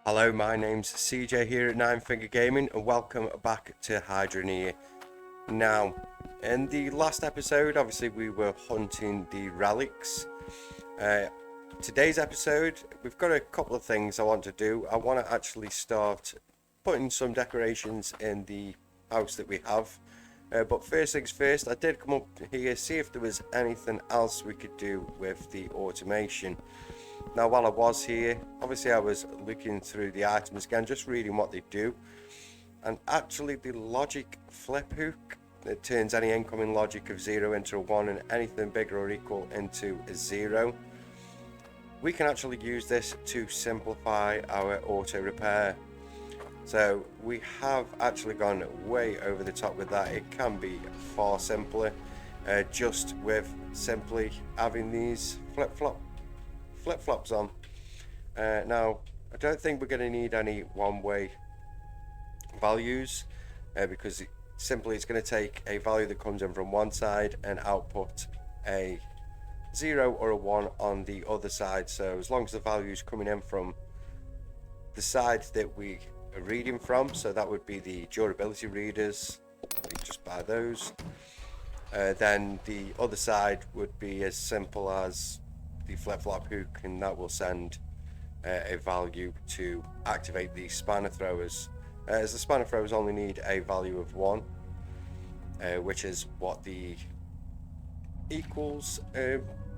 Hello, my name's CJ here at Nine Finger Gaming and welcome back to Hydroneer. Now, in the last episode, obviously we were hunting the relics. Today's episode, we've got a couple of things I want to do. I want to actually start putting some decorations in the house that we have. But first things first, I did come up here, see if there was anything else we could do with the automation. Now, while I was here, obviously I was looking through the items again, just reading what they do. And actually the logic flip hook, it turns any incoming logic of 0 into a 1 and anything bigger or equal into a 0. We can actually use this to simplify our auto repair. So we have actually gone way over the top with that. It can be far simpler just with simply having these flip-flops on. Now, I don't think we're going to need any one-way values because it's going to take a value that comes in from one side and output a 0 or a 1 on the other side. So as long as the value is coming in from the side that we are reading from, so that would be the durability readers, you just buy those. Then the other side would be as simple as the flip-flop hook, and that will send a value to activate the spanner throwers, as the spanner throwers only need a value of 1, which is what the equals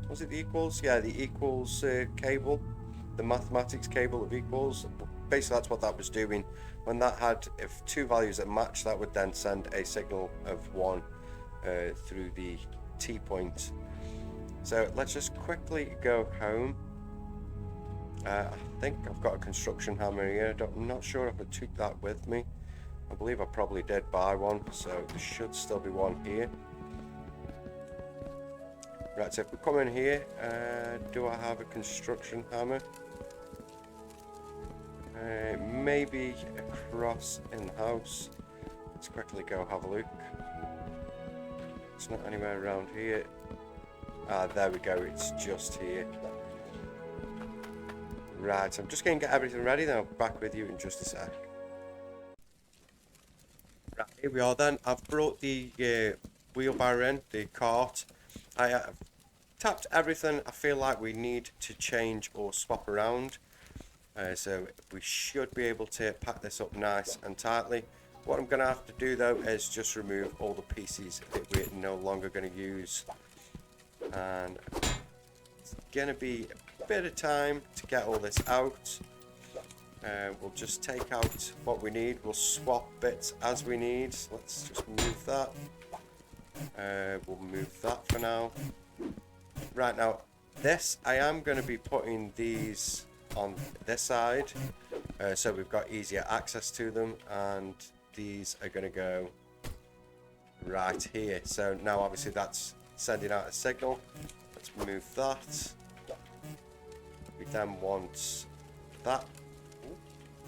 was it the equals? Yeah, the equals cable, the mathematics cable of equals. Basically that's what that was doing. When that had if two values that match, that would then send a signal of 1 through the T point. So let's just quickly go home. I think I've got a construction hammer here. I'm not sure if I took that with me. I believe I probably did buy one, so there should still be one here. Right, so if we come in here, do I have a construction hammer? Maybe across in the house. Let's quickly go have a look. It's not anywhere around here. There we go, it's just here. Right, I'm just going to get everything ready, then I'll be back with you in just a sec. Right, here we are then. I've brought the wheelbarrow in, the cart. I have tapped everything I feel like we need to change or swap around. So we should be able to pack this up nice and tightly. What I'm going to have to do though is just remove all the pieces that we're no longer going to use. And it's gonna be a bit of time to get all this out. We'll just take out what we need. We'll swap bits as we need. Let's just move that. We'll move that for now. Right, now this I am going to be putting these on this side so we've got easier access to them, and these are going to go right here. So now obviously that's sending out a signal. Let's move that. We then want that.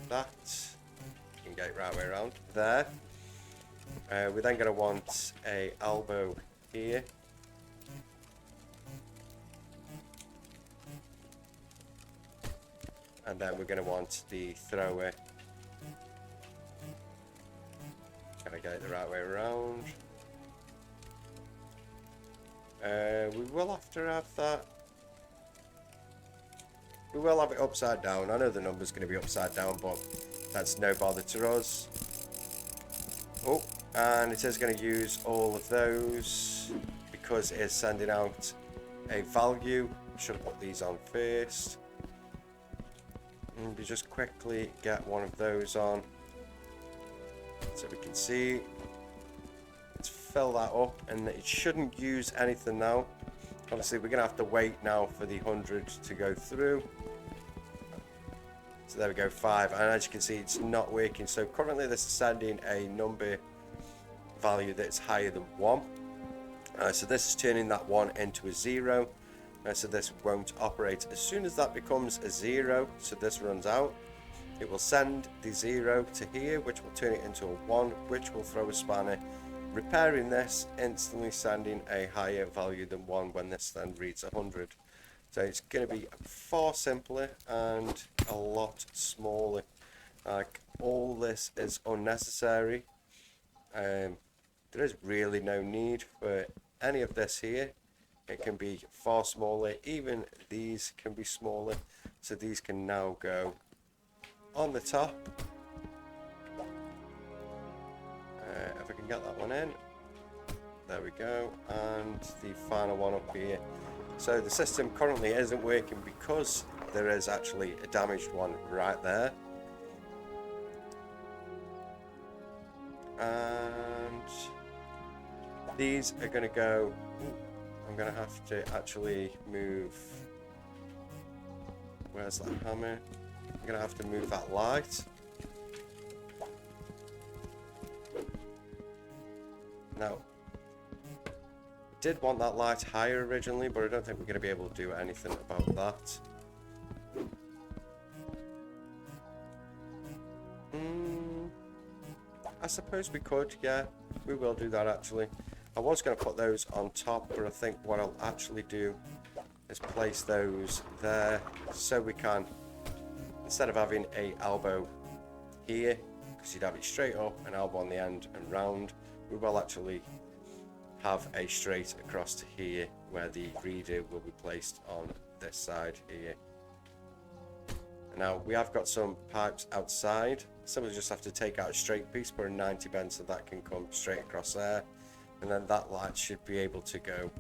You can get it right way around there. We're then going to want a elbow here. And then we're going to want the thrower. Gotta get it the right way around. We will have to have that. We will have it upside down. I know the number's going to be upside down, but that's no bother to us. Oh, and it is going to use all of those because it is sending out a value. Should have put these on first. And we just quickly get one of those on so we can see. Let's fill that up, and it shouldn't use anything now. Obviously we're gonna have to wait now for the 100 to go through. So there we go, 5, and as you can see it's not working. So currently this is sending a number value that's higher than 1. So this is turning that 1 into a 0. So this won't operate. As soon as that becomes a 0, so this runs out, it will send the 0 to here, which will turn it into a 1, which will throw a spanner, repairing this, instantly sending a higher value than 1 when this then reads 100. So it's going to be far simpler and a lot smaller. this is unnecessary. There is really no need for any of this here. It can be far smaller. Even these can be smaller. So these can now go on the top. If I can get that one in. There we go. And the final one up here. So the system currently isn't working because there is actually a damaged one right there. And these are going to go... I'm going to have to actually move... Where's that hammer? I'm going to have to move that light. Now, I did want that light higher originally, but I don't think we're going to be able to do anything about that. I suppose we could, yeah. We will do that actually. I was going to put those on top, but I think what I'll actually do is place those there so we can, instead of having a elbow here, because you'd have it straight up, an elbow on the end and round, we will actually have a straight across to here where the reader will be placed on this side here. Now we have got some pipes outside, so we'll just have to take out a straight piece, put a 90 bend so that can come straight across there, and then that light should be able to go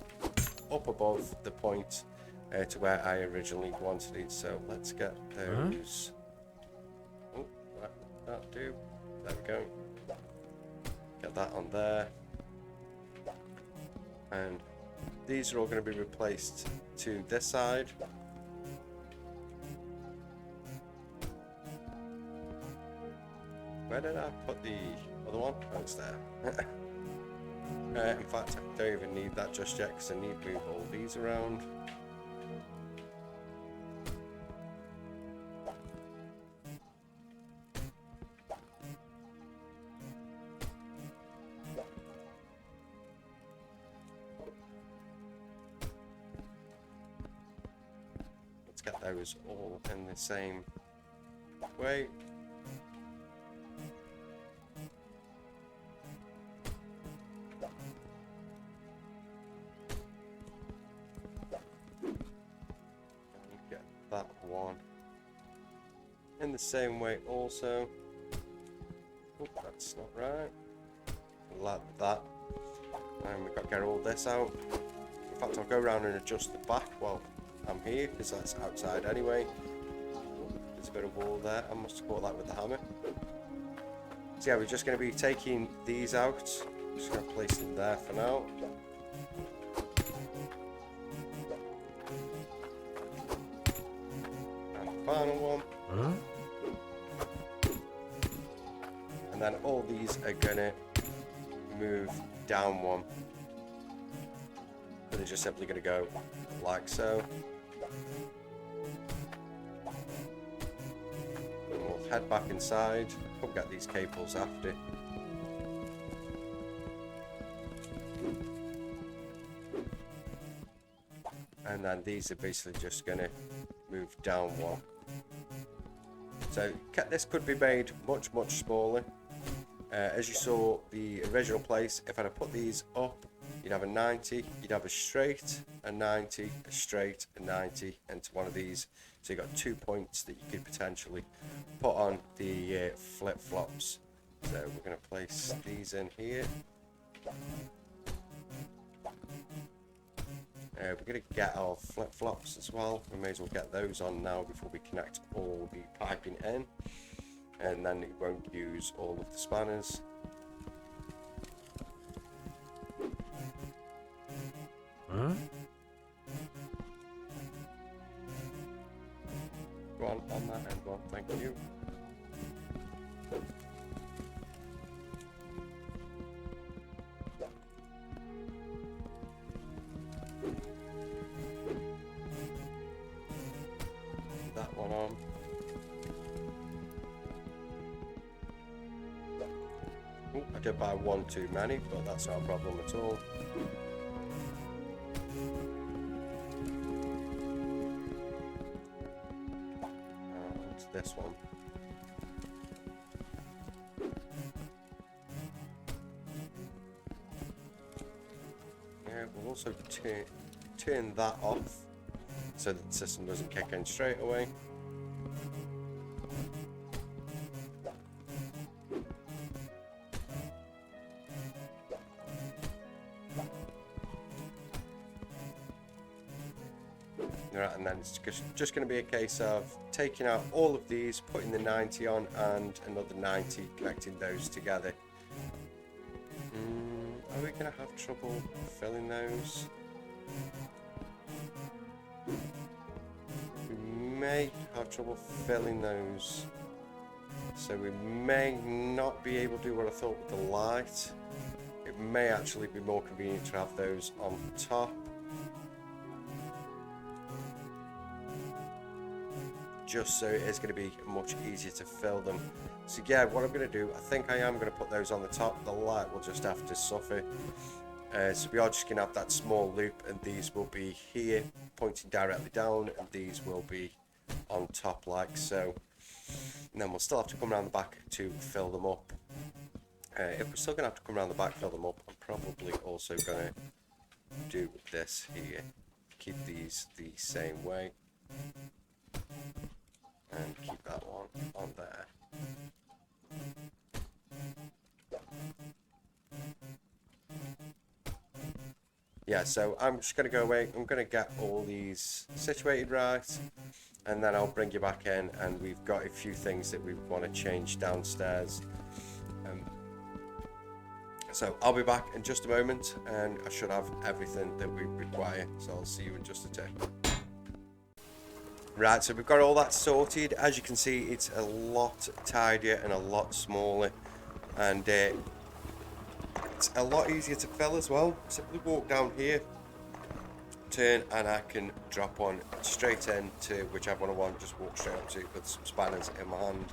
up above the point to where I originally wanted it. So let's get those. Oh, that do. There we go. Get that on there. And these are all going to be replaced to this side. Where did I put the other one? Oh, it's there. In fact, I don't even need that just yet because I need to move all these around. Let's get those all in the same way. That one in the same way also. Oh, that's not right. Like that. And we've got to get all this out. In fact, I'll go around and adjust the back while I'm here because that's outside anyway. Oh, there's a bit of wall there. I must have caught that with the hammer. So yeah, we're just going to be taking these out. Just going to place them there for now. Final one. And then all these are gonna move down one. But they're just simply gonna go like so. And we'll head back inside. We'll get these cables after. And then these are basically just gonna move down one. So this could be made much smaller. As you saw the original place, if I'd have put these up, you'd have a 90, you'd have a straight, a 90, a straight, a 90 into one of these. So you've got 2 points that you could potentially put on the flip-flops. So we're going to place these in here. We're going to get our flip-flops as well. We may as well get those on now before we connect all the piping in. And then it won't use all of the spanners. Go on that end one, thank you. That one on. Oh, I did buy one too many, but that's not a problem at all. And this one. we'll also turn that off so that the system doesn't kick in straight away. Right, and then it's just going to be a case of taking out all of these, putting the 90 on, and another 90, connecting those together. Are we going to have trouble filling those? We may have trouble filling those, so we may not be able to do what I thought with the light. It may actually be more convenient to have those on top, just so it is going to be much easier to fill them. So yeah, what I'm going to do, I think I am going to put those on the top. The light will just have to suffer. So we are just going to have that small loop, and these will be here pointing directly down, and these will be on top like so. And then we'll still have to come around the back to fill them up. If we're still going to have to come around the back, fill them up, I'm probably also going to do this here. Keep these the same way. And keep that one on there. Yeah, so I'm just going to go away. I'm going to get all these situated right, and then I'll bring you back in, and we've got a few things that we want to change downstairs. So I'll be back in just a moment, and I should have everything that we require. So I'll see you in just a tick. Right, so we've got all that sorted. As you can see, it's a lot tidier and a lot smaller, and it's a lot easier to fill as well. Simply walk down here, turn, and I can drop one straight into whichever one I want. Just walk straight up to with some spanners in my hand.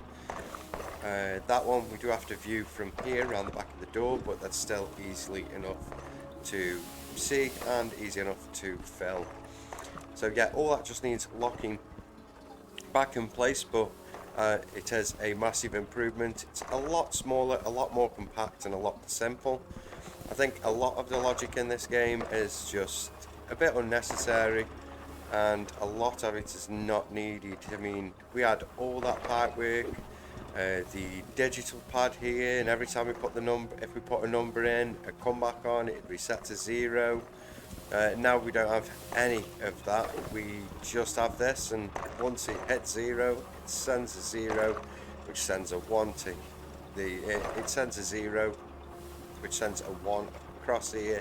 That one we do have to view from here around the back of the door, but that's still easily enough to see and easy enough to fill. So yeah, all that just needs locking back in place, but it is a massive improvement. It's a lot smaller, a lot more compact, and a lot simple. I think a lot of the logic in this game is just a bit unnecessary, and a lot of it is not needed. I mean, we had all that pipe work, the digital pad here, and every time we put the number, if we put a number in, a come back on, it reset to 0. Now we don't have any of that. We just have this, and once it hits 0, it sends a 0, which sends a 1 to it sends a 0, which sends a 1 across here,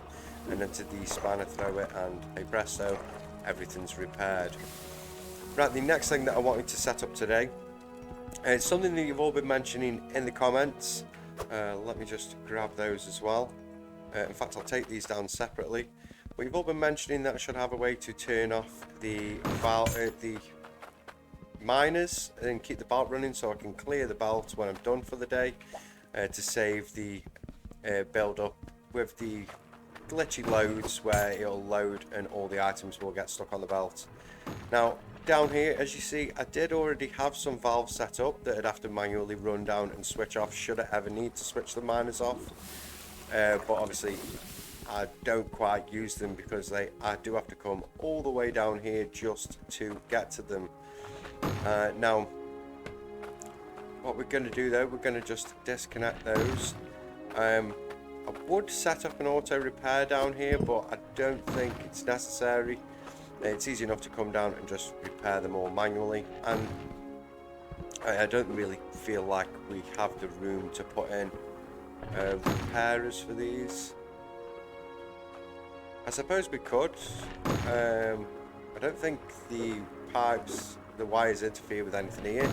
and then to the spanner thrower, and a presto, everything's repaired. Right, the next thing that I wanted to set up today, it's something that you've all been mentioning in the comments. Let me just grab those as well. In fact, I'll take these down separately. But you've all been mentioning that I should have a way to turn off the miners and keep the belt running, so I can clear the belt when I'm done for the day, to save the build up with the glitchy loads where it'll load and all the items will get stuck on the belt. Now down here, as you see, I did already have some valves set up that I'd have to manually run down and switch off should I ever need to switch the miners off, but obviously I don't quite use them because I do have to come all the way down here just to get to them. Now what we're going to do though, we're going to just disconnect those. I would set up an auto repair down here, but I don't think it's necessary. It's easy enough to come down and just repair them all manually, and I don't really feel like we have the room to put in repairers for these. I suppose we could. I don't think the pipes, the wires interfere with anything here,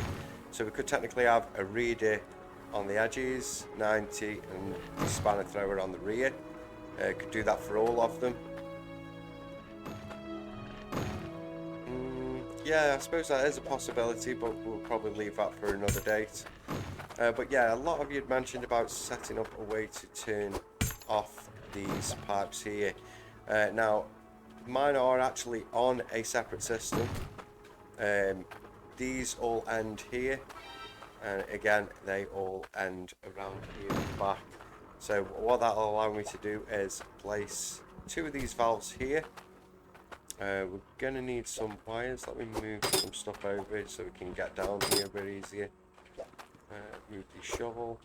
so we could technically have a reader on the edges, 90, and the spanner thrower on the rear. Could do that for all of them. Yeah, I suppose that is a possibility, but we'll probably leave that for another date. But yeah, a lot of you had mentioned about setting up a way to turn off these pipes here. Now, mine are actually on a separate system. These all end here, and again, they all end around here at the back. So what that'll allow me to do is place 2 of these valves here. We're going to need some wires. Let me move some stuff over so we can get down here a bit easier. Move the shovel.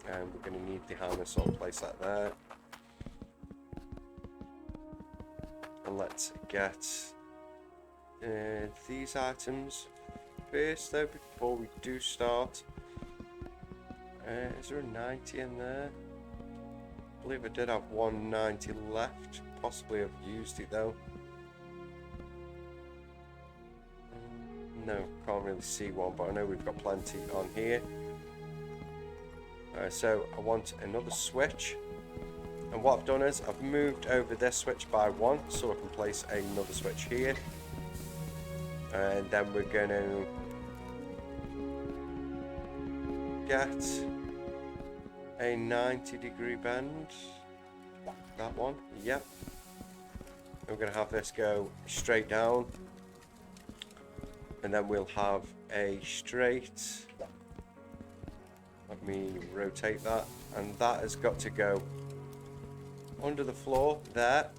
And we're going to need the harness all placed like that. And let's get these items first though, before we do start. Is there a 90 in there? I believe I did have 190 left. Possibly I've used it though. No, can't really see one, but I know we've got plenty on here. So I want another switch. And what I've done is I've moved over this switch by 1 so I can place another switch here. And then we're going to get a 90-degree bend. That one, yep. We're going to have this go straight down. And then we'll have a straight. Let me rotate that. And that has got to go under the floor there.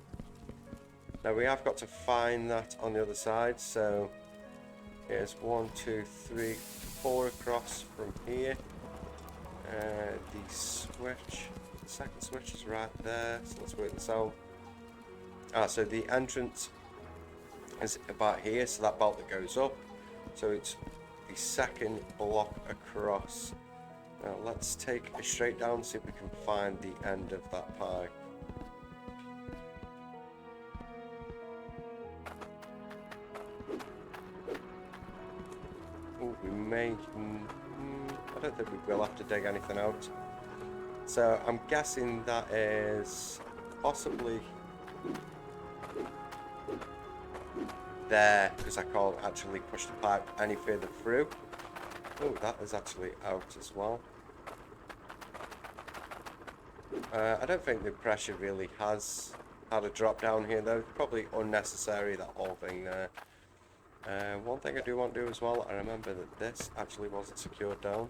Now we have got to find that on the other side. So here's 1, 2, 3, 4 across from here. The switch, the second switch is right there. So let's work this out. So the entrance is about here, so that belt that goes up. So it's the second block across. Now let's take a straight down, see if we can find the end of that pipe. Oh, we may... I don't think we will have to dig anything out. So I'm guessing that is possibly there, because I can't actually push the pipe any further through. Oh, that is actually out as well. I don't think the pressure really has had a drop down here though. Probably unnecessary, that whole thing there. One thing I do want to do as well, I remember that this actually wasn't secured down.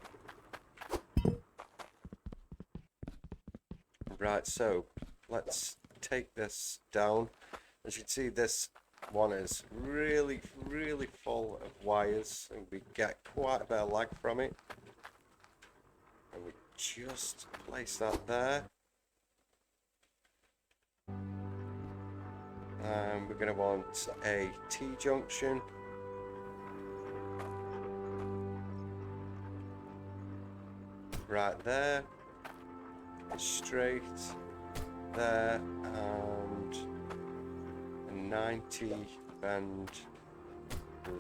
Right, so let's take this down. As you can see, this one is really full of wires, and we get quite a bit of lag from it. And we just place that there. And we're going to want a T-junction. Right there. Straight there, and a 90 bend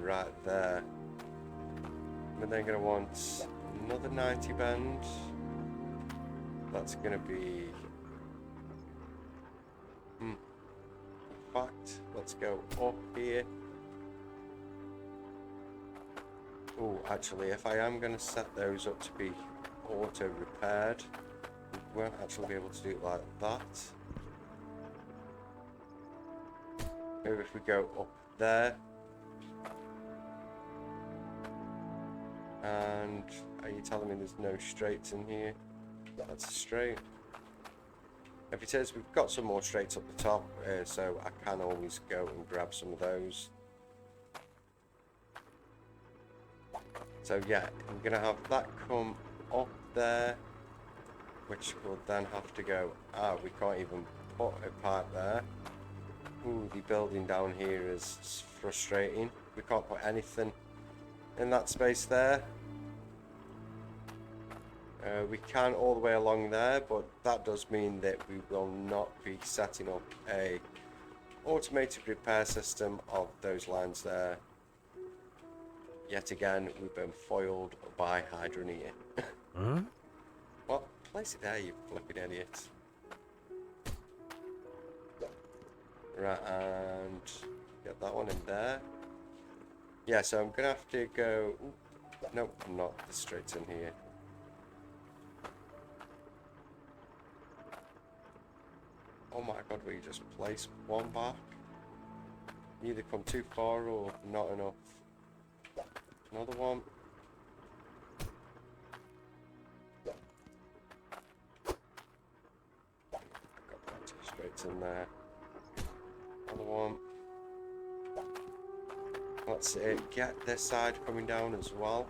right there. We're then going to want another 90 bend. That's going to be in fact, let's go up here. Oh, actually, if I am going to set those up to be auto repaired, we won't actually be able to do it like that. Maybe if we go up there. And are you telling me there's no straights in here? That's a straight. If it is, we've got some more straights up the top, so I can always go and grab some of those. So yeah, we're going to have that come up there, which will then have to go... we can't even put a pipe there. Ooh, the building down here is frustrating. We can't put anything in that space there. We can all the way along there, but that does mean that we will not be setting up a automated repair system of those lines there. Yet again, we've been foiled by Hydroneer. Huh? What? Place it there, you flipping idiot. Right, and get that one in there. Yeah, so I'm gonna have to go... Ooh, no, I'm not. The straight in here. Oh my god, we just place one back. You either come too far or not enough. Another one. in there. Another one. Let's get this side coming down as well.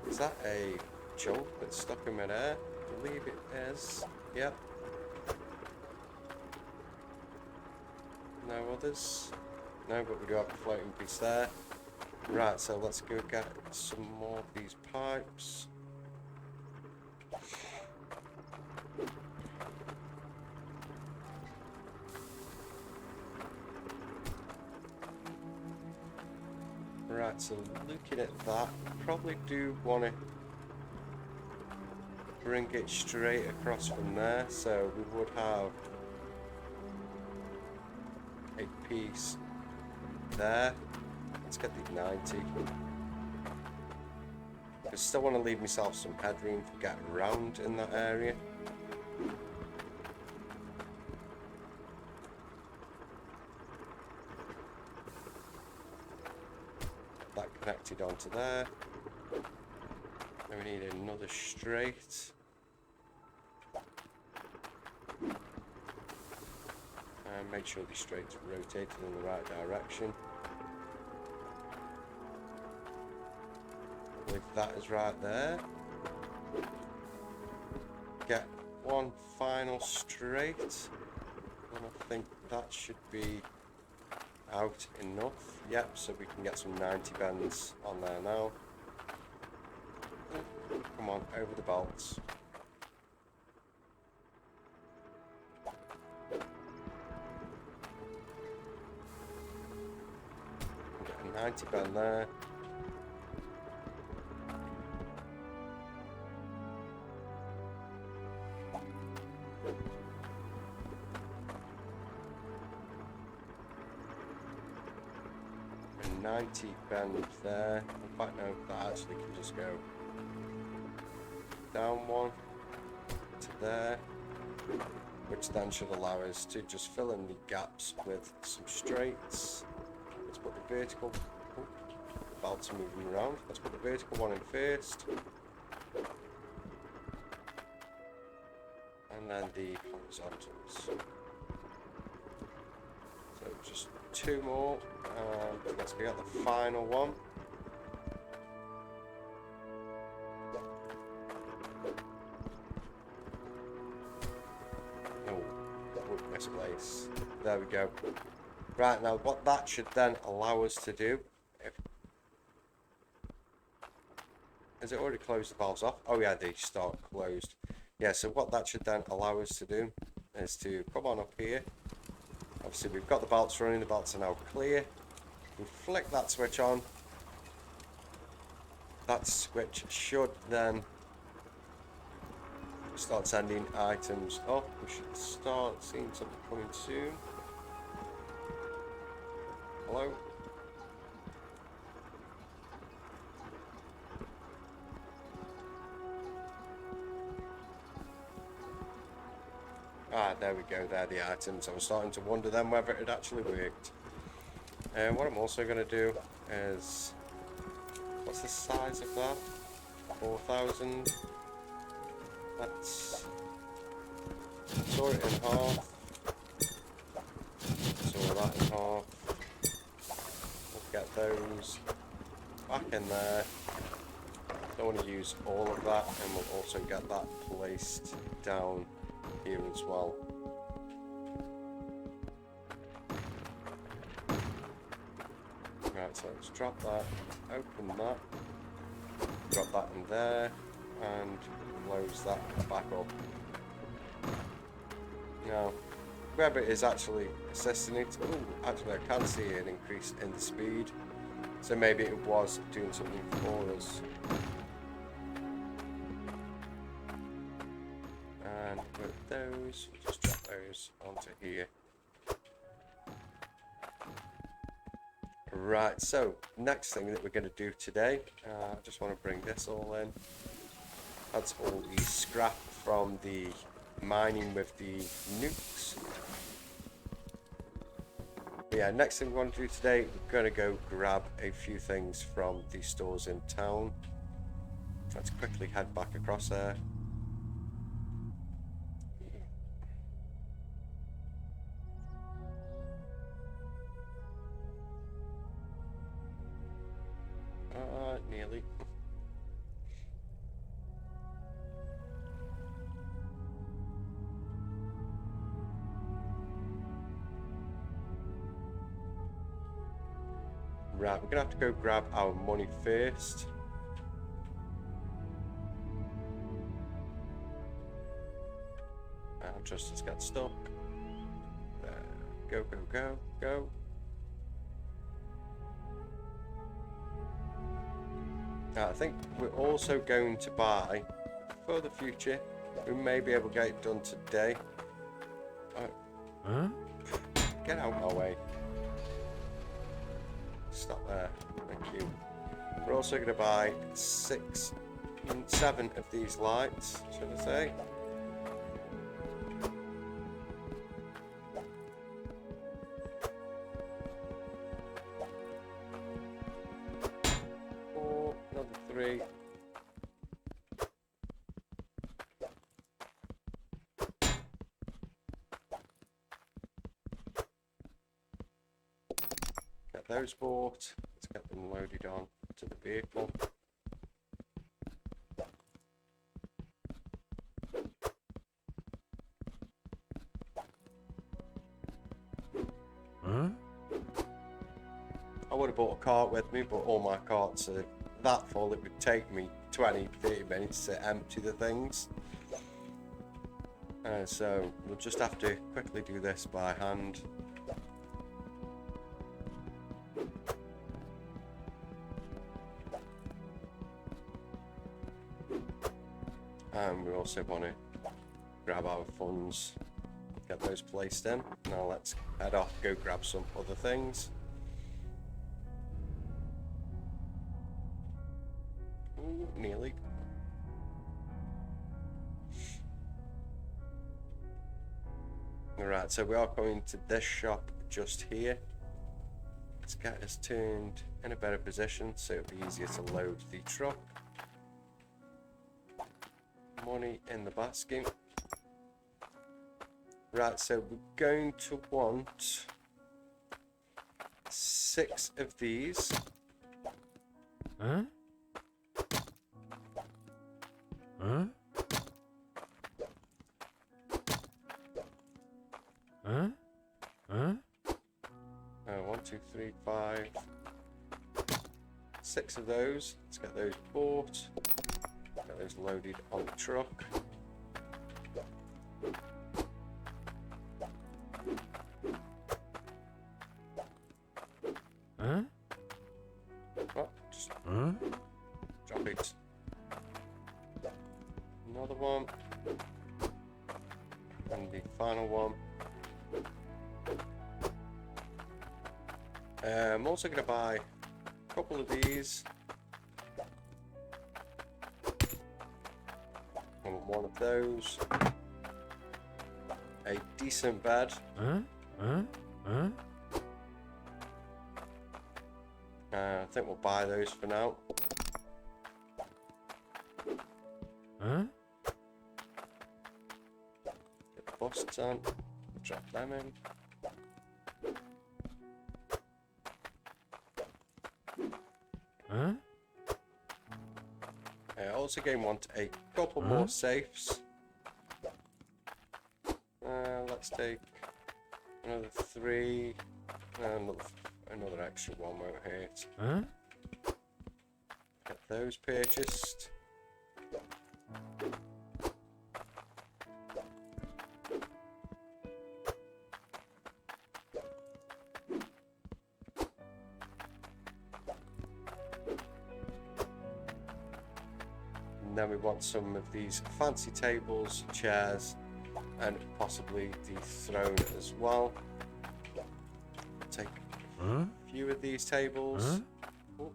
Is that a chunk that's stuck in midair? I believe it is. Yep. No others? No, but we do have a floating piece there. Right, so let's go get some more of these pipes. Right, so looking at that, probably do want to bring it straight across from there, so we would have a piece there. Let's get the 90. I still want to leave myself some headroom to get around in that area. That connected onto there. Then we need another straight. And make sure the straight's rotated in the right direction. I believe that is right there. Get one final straight. And I think that should be out enough. Yep, so we can get some 90 bends on there now. Come on, over the bolts. 90 bend there. And 90 bend there. In fact, no, that actually can just go down one to there, which then should allow us to just fill in the gaps with some straights. Let's put the vertical, the bolts are moving around. Let's put the vertical one in first. And then the horizontals. So just two more, and let's get the final one. Oh, that would misplace. There we go. Right, now what that should then allow us to do, has it already closed the valves off? Oh yeah, they start closed. Yeah, so what that should then allow us to do is to come on up here. Obviously we've got the belts running, the belts are now clear. We flick that switch on. That switch should then start sending items up. We should start seeing something coming soon. Hello? Ah, there we go, there are the items. I was starting to wonder then whether it had actually worked. And what I'm also going to do is, what's the size of that? 4,000. Let's saw it in half. Saw that in half. We'll get those back in there. Don't want to use all of that, and we'll also get that placed down here as well. Right, so let's drop that, open that, drop that in there, and close that back up. Now, whoever is actually assisting it, ooh, actually I can see an increase in the speed, so maybe it was doing something for us. And with those, we'll just drop those onto here. Right, so next thing that we're going to do today, I just want to bring this all in. That's all the scrap from the mining with the nukes. But yeah, next thing we want to do today, we're going to go grab a few things from the stores in town. Let's quickly head back across there. Nearly. Right, we're gonna have to go grab our money first. I'll just get stuck. Go, go, go, go. Now, I think we're also going to buy, for the future, we may be able to get it done today. Huh? Get out of my way. Stop there. Thank you. We're also going to buy 7 of these lights, should I say. Another 3. Get those bought. Let's get them loaded on to the vehicle. Huh? I would have bought a cart with me, but all my carts are that full it would take me 20-30 minutes to empty the things. So we'll just have to quickly do this by hand. And we also want to grab our funds, get those placed in. Now let's head off, go grab some other things. Ooh, nearly. Alright, so we are going to this shop just here. Let's get us turned in a better position so it'll be easier to load the truck. Money in the basket. Right, so we're going to want 6 of these. Huh? Huh? Huh? Huh? 1, 2, 3, 5. 6 of those. Let's get those bought. Get those loaded on the truck. Huh? Oh, just drop it. Another one. And the final one. I'm also going to buy a couple of these. And one of those. A decent bed. I think we'll buy those for now. Get the busts on. Drop them in. Also going to want a couple more safes. Let's take another 3. Another extra one won't hurt. Get those purchased. And then we want some of these fancy tables, chairs, and possibly the throne as well. Take a few of these tables. Oh,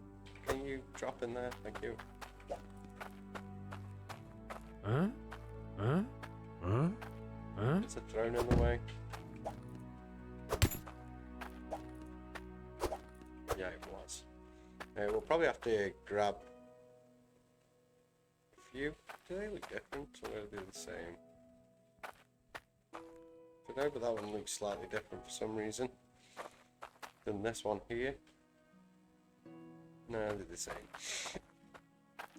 can you drop in there? Thank you. There's a throne in the way. Yeah, it was. We'll probably have to grab few. Do they look different or are they the same? I don't know, but that one looks slightly different for some reason than this one here. No, they're the same.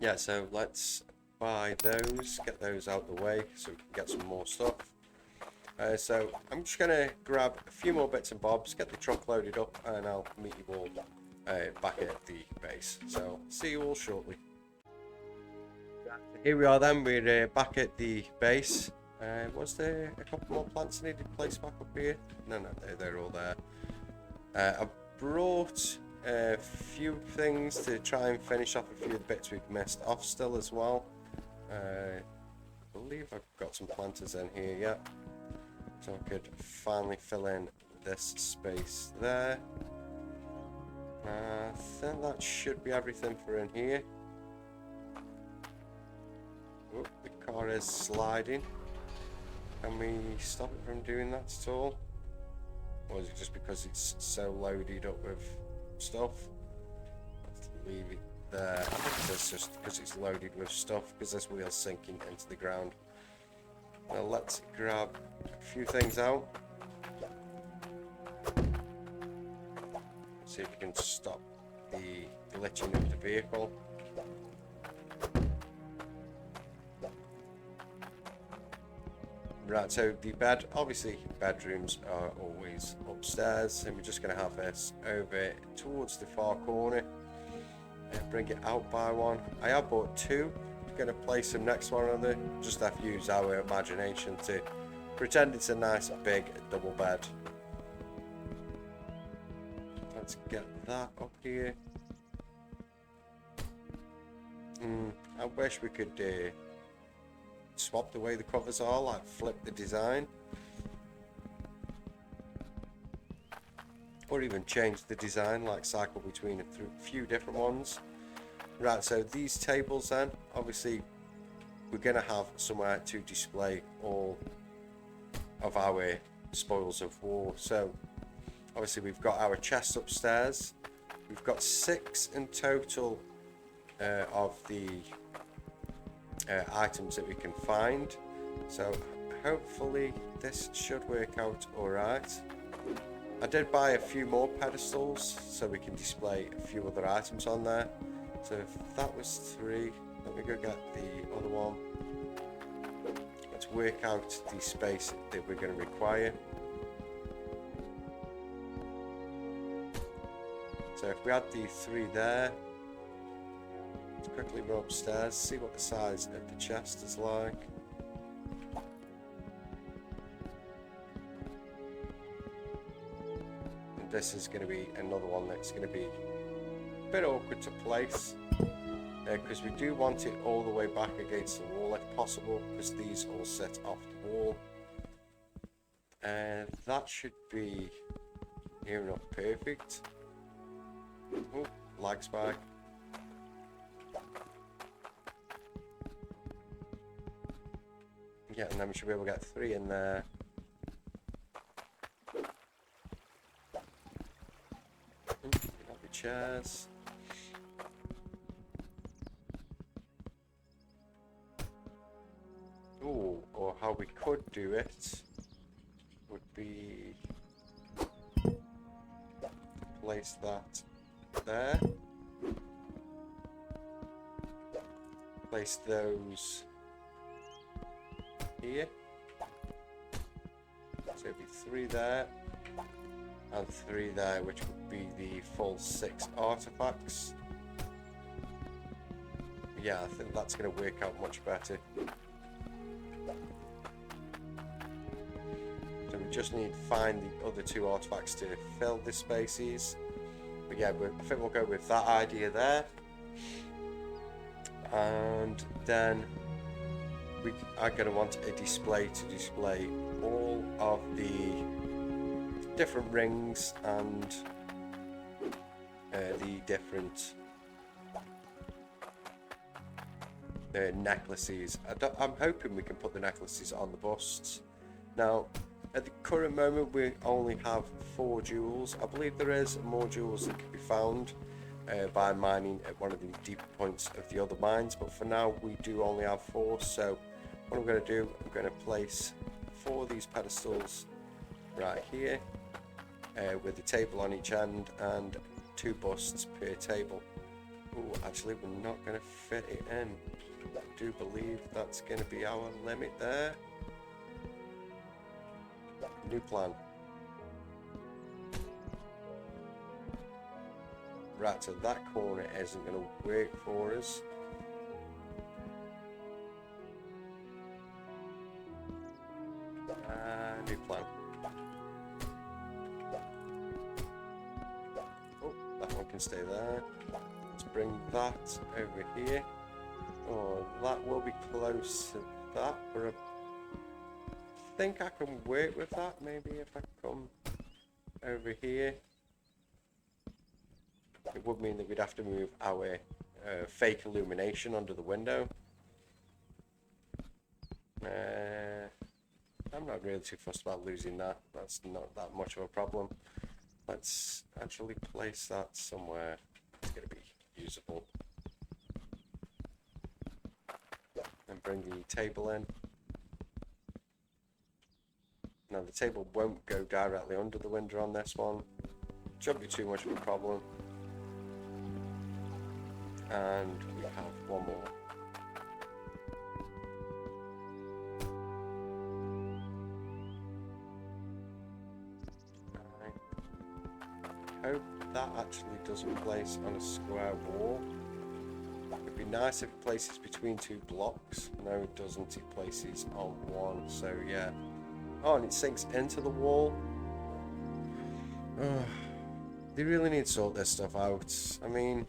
Yeah, so let's buy those, get those out the way so we can get some more stuff. So I'm just going to grab a few more bits and bobs, get the truck loaded up, and I'll meet you all back at the base. So see you all shortly. Here we are then, we're back at the base. Was there a couple more plants I needed placed back up here? No, they're all there. I brought a few things to try and finish off a few of the bits we've missed off still as well. I believe I've got some planters in here, yeah. So I could finally fill in this space there. I think that should be everything for in here. Oh, the car is sliding. Can we stop it from doing that at all? Or is it just because it's so loaded up with stuff? Let's leave it there. I think it's just because it's loaded with stuff, because this wheel's sinking into the ground. Now let's grab a few things out. See if we can stop the glitching of the vehicle. Right, so the bed, obviously bedrooms are always upstairs, and we're just going to have this over towards the far corner and bring it out by one. I have bought two. I'm going to place them next to one another, just have to use our imagination to pretend it's a nice big double bed. Let's get that up here. I wish we could swap the way the covers are, like flip the design, or even change the design, like cycle between a few different ones. Right, so these tables then, obviously we're going to have somewhere to display all of our spoils of war. So obviously we've got our chest upstairs. We've got 6 in total of the items that we can find, so hopefully this should work out alright. I did buy a few more pedestals so we can display a few other items on there. So if that was 3, let me go get the other one. Let's work out the space that we're going to require. So if we had the 3 there, let's quickly go upstairs, see what the size of the chest is like. And this is going to be another one that's going to be a bit awkward to place, because we do want it all the way back against the wall if possible, because these all sit off the wall. And that should be near enough perfect. Oh, lag spike. Yeah, and then we should be able to get 3 in there. Got the chairs. Ooh, or how we could do it would be place that there. Place those here. So it'd be 3 there and 3 there, which would be the full 6 artifacts. Yeah, I think that's going to work out much better. So we just need to find the other 2 artifacts to fill the spaces. But yeah, I think we'll go with that idea there. And then we are going to want a display to display all of the different rings and the different necklaces. I'm hoping we can put the necklaces on the busts. Now, at the current moment, we only have 4 jewels. I believe there is more jewels that can be found. by mining at one of the deeper points of the other mines, but for now we do only have 4. So what I'm going to do, I'm going to place 4 of these pedestals right here, with a table on each end and 2 busts per table. Oh, actually we're not going to fit it in. I do believe that's going to be our limit there. New plan. Right, so that corner isn't going to work for us. New plan. Oh, that one can stay there. Let's bring that over here. Oh, that will be close to that, but I think I can work with that. Maybe if I come over here. It would mean that we'd have to move our fake illumination under the window. I'm not really too fussed about losing that. That's not that much of a problem. Let's actually place that somewhere it's going to be usable. And bring the table in. Now the table won't go directly under the window on this one. Shouldn't be too much of a problem. And we have one more. I hope that actually doesn't place on a square wall. It'd be nice if it places between 2 blocks. No, it doesn't. It places on 1. So yeah. Oh, and it sinks into the wall. Oh, they really need to sort this stuff out. I mean,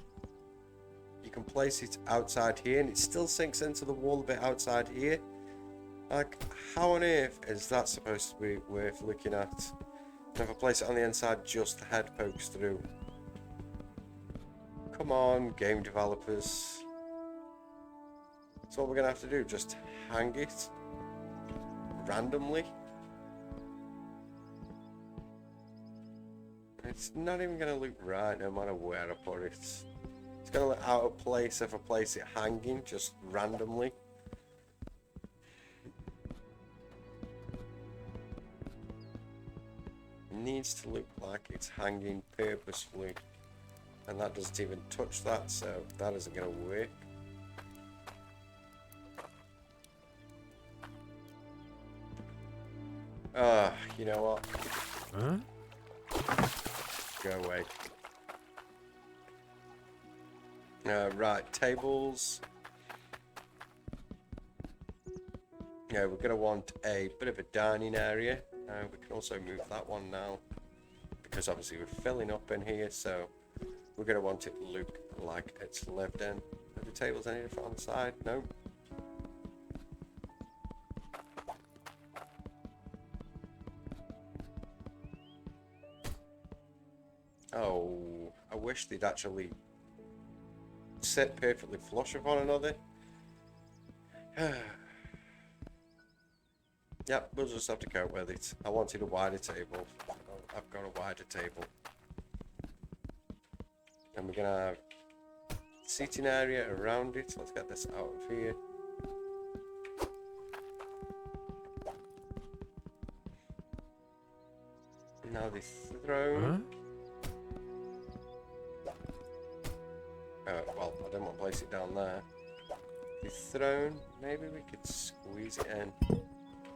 you can place it outside here and it still sinks into the wall a bit outside here. Like, how on earth is that supposed to be worth looking at? And if I place it on the inside, just the head pokes through. Come on, game developers. So what we're going to have to do, just hang it randomly. It's not even going to look right no matter where I put it. It's going to look out of place if I place it hanging just randomly. It needs to look like it's hanging purposefully. And that doesn't even touch that, so that isn't going to work. You know what? Huh? Go away. Right, tables. Yeah, we're going to want a bit of a dining area. We can also move that one now, because obviously we're filling up in here, so we're going to want it to look like it's lived in. Are the tables any different on the side? No. Oh, I wish they'd actually sit perfectly flush with one another. Yep, we'll just have to cope with it. I wanted a wider table. I've got a wider table. And we're going to have seating area around it. Let's get this out of here. Now the throne. Huh? Well, I don't want to place it down there. The throne, maybe we could squeeze it in.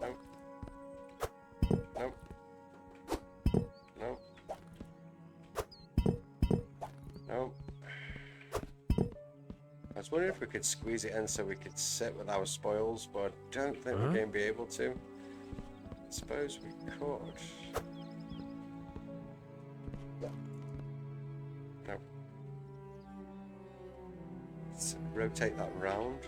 Nope. Nope. Nope. Nope. I was wondering if we could squeeze it in so we could sit with our spoils, but I don't think we're going to be able to. I suppose we could. Nope. Let's rotate that round.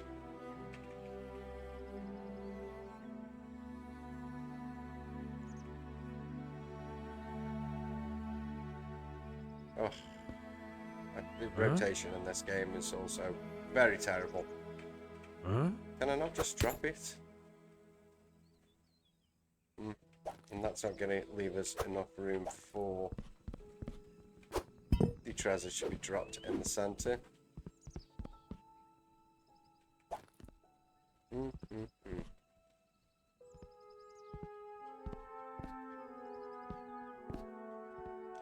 Oh, the rotation in this game is also very terrible. Can I not just drop it? And that's not going to leave us enough room for the treasure should be dropped in the center. You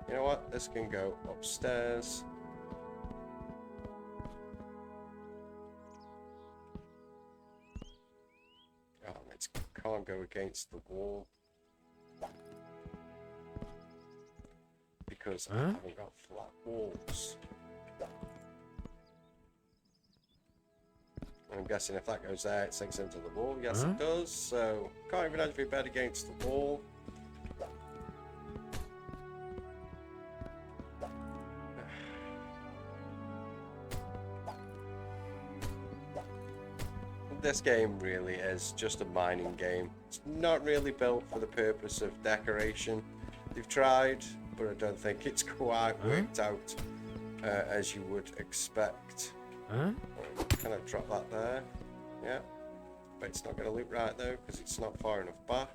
know what? This can go upstairs. Oh, it can't go against the wall. Because I haven't got flat walls. I'm guessing if that goes there, it sinks into the wall. Yes, it does. So, can't even actually bed against the wall. This game really is just a mining game. It's not really built for the purpose of decoration. They've tried, but I don't think it's quite worked out as you would expect. Can I drop that there? Yeah. But it's not going to loop right though, because it's not far enough back.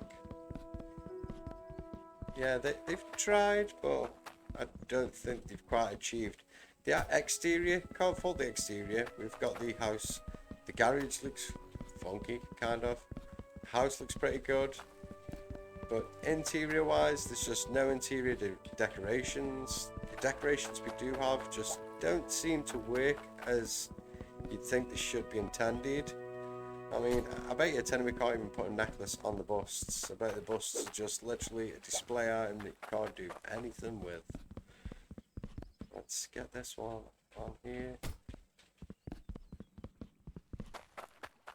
Yeah, they've tried, but I don't think they've quite achieved. The exterior, can't fault the exterior. We've got the house. The garage looks funky, kind of. The house looks pretty good. But interior-wise, there's just no interior decorations. The decorations we do have just don't seem to work as you'd think they should be intended. I mean, I bet you we can't even put a necklace on the busts. I bet the busts are just literally a display item that you can't do anything with. Let's get this one on here.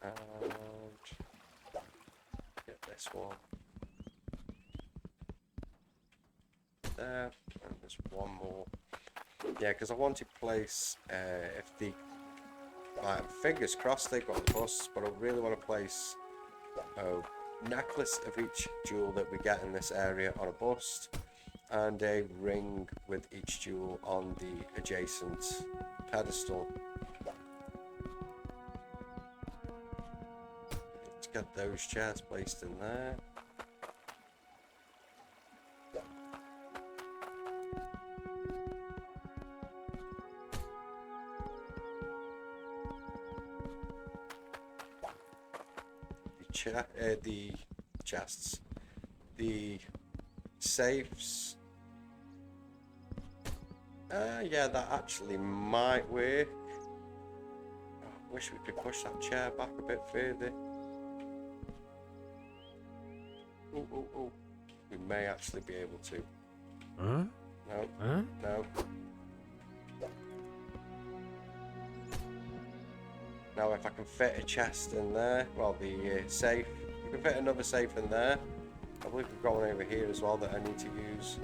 And get this one there, and there's one more. Yeah, because I want to place if the fingers crossed they've got the busts, but I really want to place a necklace of each jewel that we get in this area on a bust, and a ring with each jewel on the adjacent pedestal. Get those chairs placed in there. The chests, the safes. Yeah, that actually might work. Oh, I wish we could push that chair back a bit further. Oh. We may actually be able to. No. Now if I can fit a chest in there, well the safe, we can fit another safe in there. I believe we've got one over here as well that I need to use.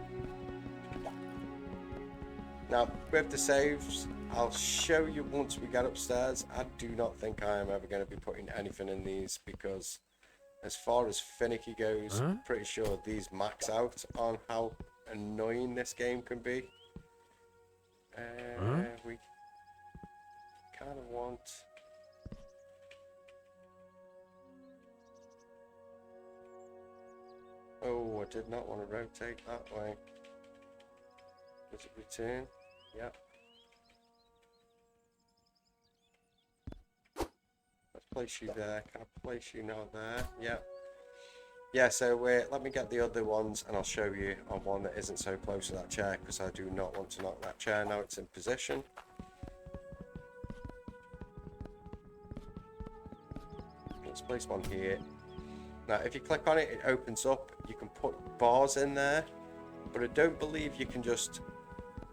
Now with the saves, I'll show you once we get upstairs. I do not think I am ever going to be putting anything in these because as far as finicky goes, I'm pretty sure these max out on how annoying this game can be. We kind of want... Oh, I did not want to rotate that way. Does it return? Yep. Let's place you there. Can I place you now there? Yep. Yeah, so let me get the other ones and I'll show you on one that isn't so close to that chair because I do not want to knock that chair now it's in position. Let's place one here. Now if you click on it, it opens up. You can put bars in there, but I don't believe you can just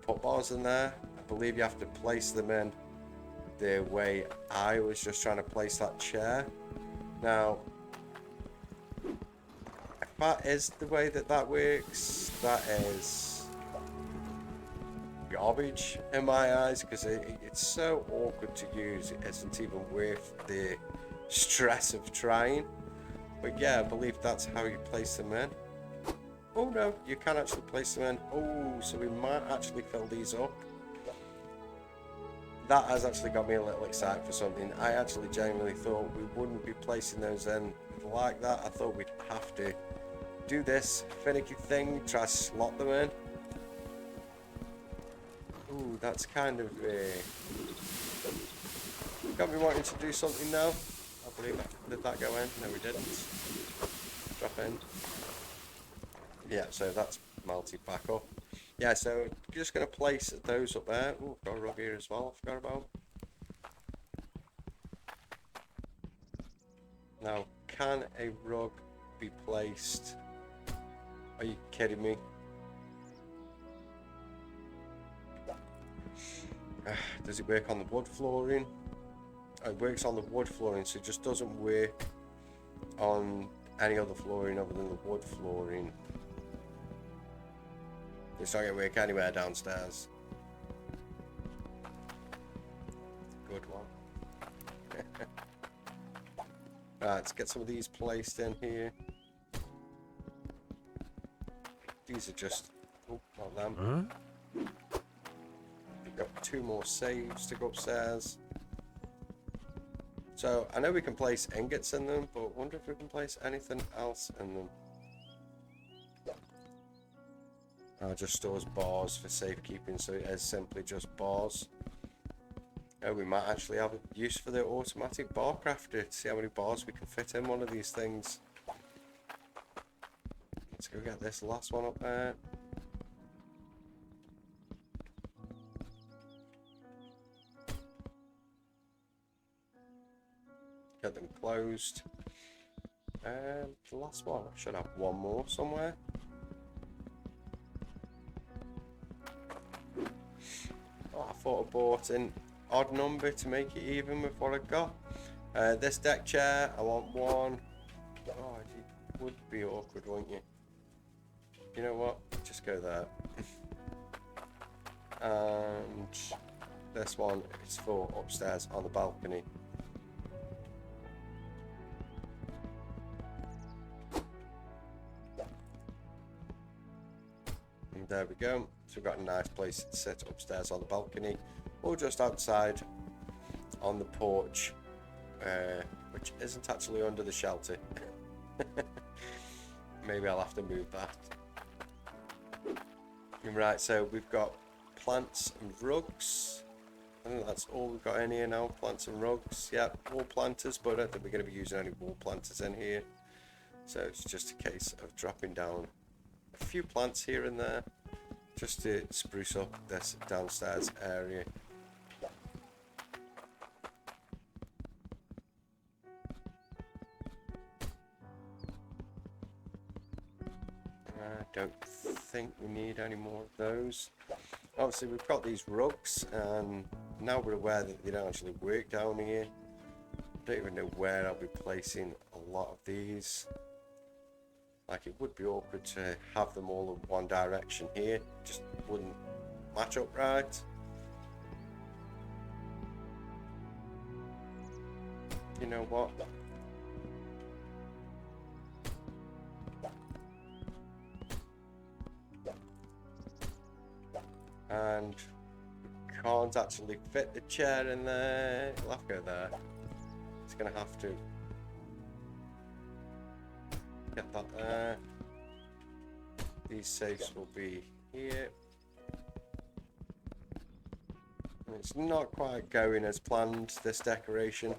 put bars in there. I believe you have to place them in the way I was just trying to place that chair. Now if that is the way that works, that is garbage in my eyes because it's so awkward to use. It isn't even worth the stress of trying. But yeah, I believe that's how you place them in. Oh no, you can actually place them in. Oh, so we might actually fill these up. That has actually got me a little excited for something. I actually genuinely thought we wouldn't be placing those in like that. I thought we'd have to do this finicky thing, try to slot them in. Ooh, that's kind of got me wanting to do something now. I believe did that go in? No, we didn't. Drop in. Yeah, so that's melted back up. Yeah, so just going to place those up there. Ooh, got a rug here as well, I forgot about. Now, can a rug be placed? Are you kidding me? Does it work on the wood flooring? Oh, it works on the wood flooring, so it just doesn't work on any other flooring other than the wood flooring. It's not going to work anywhere downstairs. Good one. Right, let's get some of these placed in here. These are just... Oh, not them. We've got 2 more saves to go upstairs. So, I know we can place ingots in them, but I wonder if we can place anything else in them. Just stores bars for safekeeping, so it is simply just bars. Oh, we might actually have a use for the automatic bar crafter to see how many bars we can fit in one of these things. Let's go get this last one up there. Get them closed. And the last one, I should have one more somewhere. Oh, I thought I bought an odd number to make it even with what I got. This deck chair, I want one. Oh, it would be awkward, wouldn't you? You know what? Just go there. And this one is for upstairs on the balcony. And there we go. So we've got a nice place to sit upstairs on the balcony, or just outside on the porch, which isn't actually under the shelter. Maybe I'll have to move that. Right, so we've got plants and rugs. I think that's all we've got in here now, plants and rugs. Yeah, wall planters, but I don't think we're going to be using any wall planters in here. So it's just a case of dropping down a few plants here and there, just to spruce up this downstairs area. I don't think we need any more of those. Obviously we've got these rugs, and now we're aware that they don't actually work down here. I don't even know where I'll be placing a lot of these. Like, it would be awkward to have them all in one direction here. Just wouldn't match up right. You know what? And we can't actually fit the chair in there. It'll have to go there. It's gonna have to get that there. These safes will be here. It's not quite going as planned, this decoration,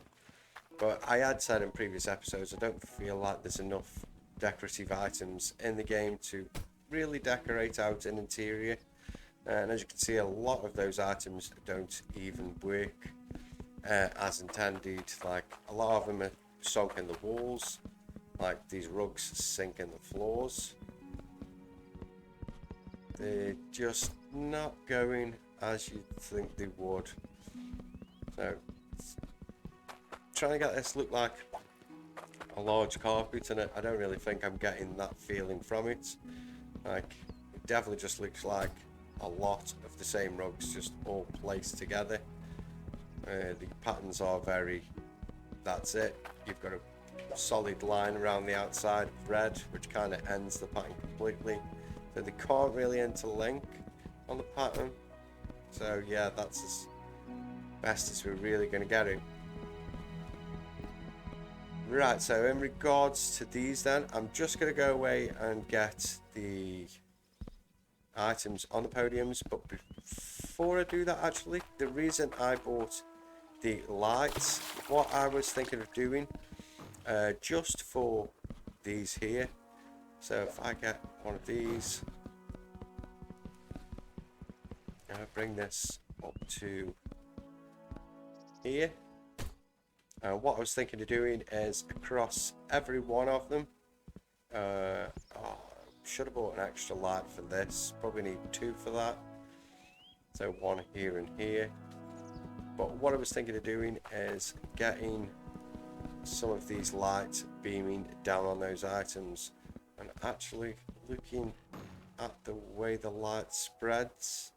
but I had said in previous episodes I don't feel like there's enough decorative items in the game to really decorate out an interior, and as you can see, a lot of those items don't even work as intended. Like, a lot of them are sunk in the walls, like these rugs sink in the floors. They're just not going as you'd think they would. So, trying to get this look like a large carpet, and I don't really think I'm getting that feeling from it. Like, it definitely just looks like a lot of the same rugs just all placed together. The patterns are very, that's it. You've got a solid line around the outside of red, which kind of ends the pattern completely. So they can't really interlink on the pattern. So yeah, that's as best as we're really going to get it. Right, so in regards to these then, I'm just going to go away and get the items on the podiums, but before I do that, actually, the reason I bought the lights, what I was thinking of doing, just for these here. So if I get one of these, and I bring this up to here. What I was thinking of doing is across every one of them. Should have bought an extra light for this. Probably need 2 for that. So 1 here and here. But what I was thinking of doing is getting some of these lights beaming down on those items, and actually looking at the way the light spreads,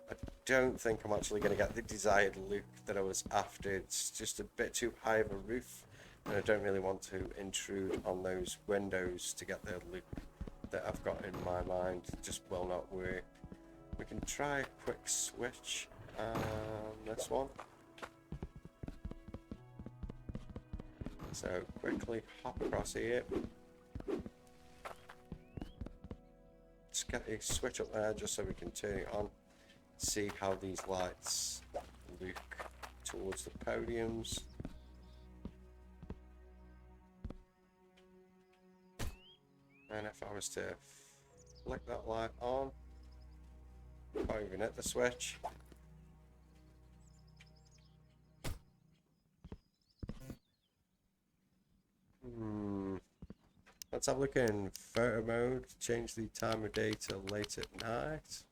I don't think I'm actually going to get the desired look that I was after. It's just a bit too high of a roof, and I don't really want to intrude on those windows to get the look that I've got in my mind. It just will not work. We can try a quick switch on this one. So quickly hop across here. Just get a switch up there just so we can turn it on. See how these lights look towards the podiums. And if I was to flick that light on, can't even hit the switch. Let's have a look in photo mode, change the time of day to late at night.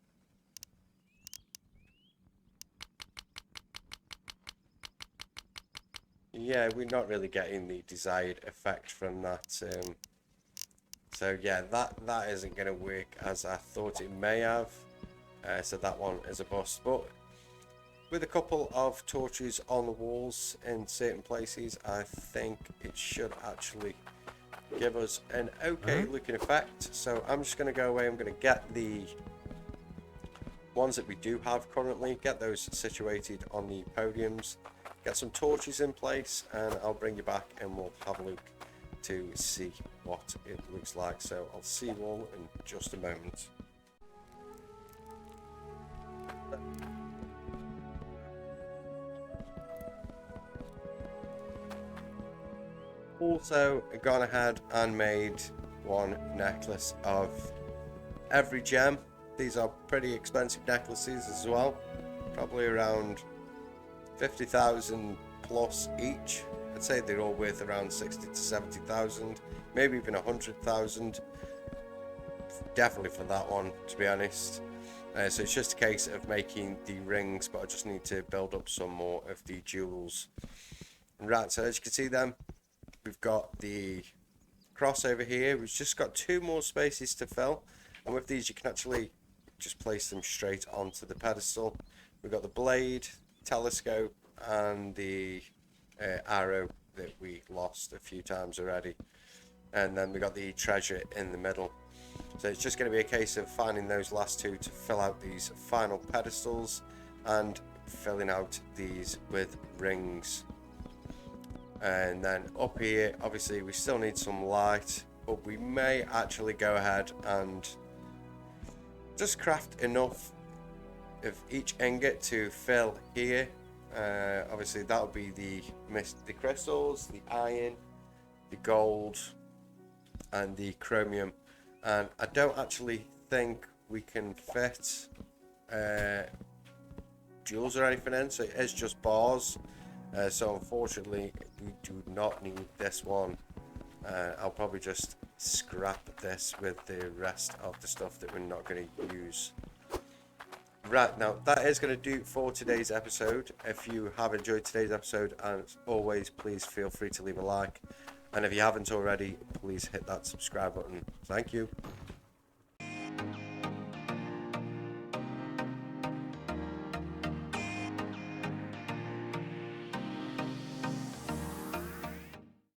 Yeah, we're not really getting the desired effect from that. So yeah, that isn't going to work as I thought it may have. So that one is a bust. But with a couple of torches on the walls in certain places, I think it should actually give us an okay looking effect. So I'm just going to go away. I'm going to get the ones that we do have currently, get those situated on the podiums, get some torches in place, and I'll bring you back and we'll have a look to see what it looks like. So I'll see you all in just a moment. Also gone ahead and made one necklace of every gem. These are pretty expensive necklaces as well, probably around 50,000 plus each. I'd say they're all worth around 60 to 70,000, maybe even 100,000. Definitely for that one, to be honest. So it's just a case of making the rings, but I just need to build up some more of the jewels. Right, so as you can see then, we've got the cross over here. We've just got 2 more spaces to fill, and with these you can actually just place them straight onto the pedestal. We've got the blade, telescope, and the arrow that we lost a few times already, and then we got the treasure in the middle. So it's just going to be a case of finding those last 2 to fill out these final pedestals and filling out these with rings. And then up here, obviously we still need some light, but we may actually go ahead and just craft enough of each ingot to fill here. Obviously that'll be the crystals, the iron, the gold, and the chromium. And I don't actually think we can fit jewels or anything in, so it is just bars. So unfortunately we do not need this one. I'll probably just scrap this with the rest of the stuff that we're not going to use. Right, now that is going to do for today's episode. If you have enjoyed today's episode, and as always, please feel free to leave a like, and if you haven't already, please hit that subscribe button. Thank you.